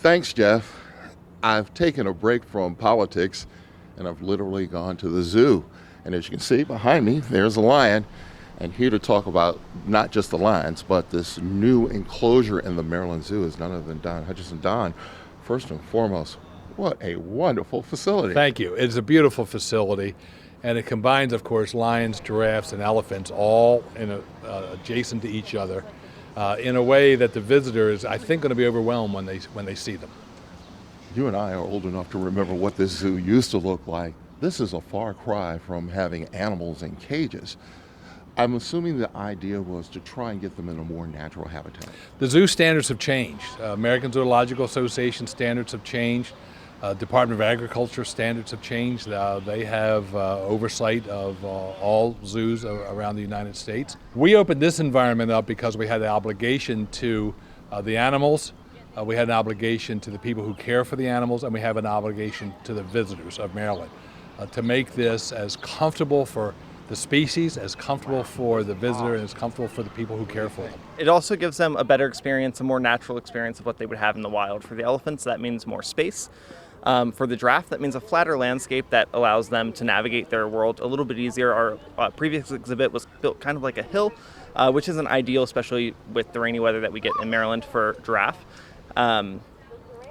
Thanks, Jeff. I've taken a break from politics and I've literally gone to the zoo. And as you can see behind me, there's a lion. And here to talk about not just the lions, but this new enclosure in the Maryland Zoo is none other than Don Hutchison. Don, first and foremost, what a wonderful facility. Thank you. It's a beautiful facility, and it combines, of course, lions, giraffes, and elephants all adjacent to each other in a way that the visitor is, I think, going to be overwhelmed when they see them. You and I are old enough to remember what this zoo used to look like. This is a far cry from having animals in cages. I'm assuming the idea was to try and get them in a more natural habitat. The zoo standards have changed. American Zoological Association standards have changed. Department of Agriculture standards have changed. They have oversight of all zoos around the United States. We opened this environment up because we had the obligation to the animals, we had an obligation to the people who care for the animals, and we have an obligation to the visitors of Maryland to make this as comfortable for the species, as comfortable for the visitor, and as comfortable for the people who care for them. It also gives them a better experience, a more natural experience of what they would have in the wild. For the elephants, that means more space. For the giraffe, that means a flatter landscape that allows them to navigate their world a little bit easier. Our previous exhibit was built kind of like a hill, which isn't ideal, especially with the rainy weather that we get in Maryland for giraffe. And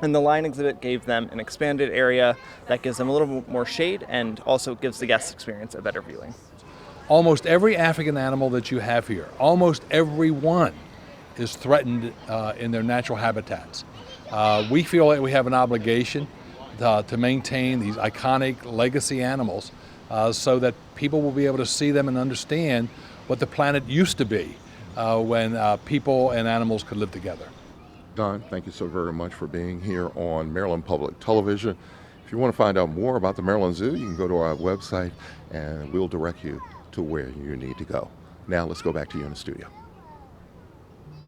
the lion exhibit gave them an expanded area that gives them a little more shade and also gives the guest experience a better viewing. Almost every African animal that you have here, almost every one is threatened in their natural habitats. We feel like we have an obligation to maintain these iconic legacy animals so that people will be able to see them and understand what the planet used to be when people and animals could live together. Don, thank you so very much for being here on Maryland Public Television. If you want to find out more about the Maryland Zoo, you can go to our website and we'll direct you to where you need to go. Now let's go back to you in the studio.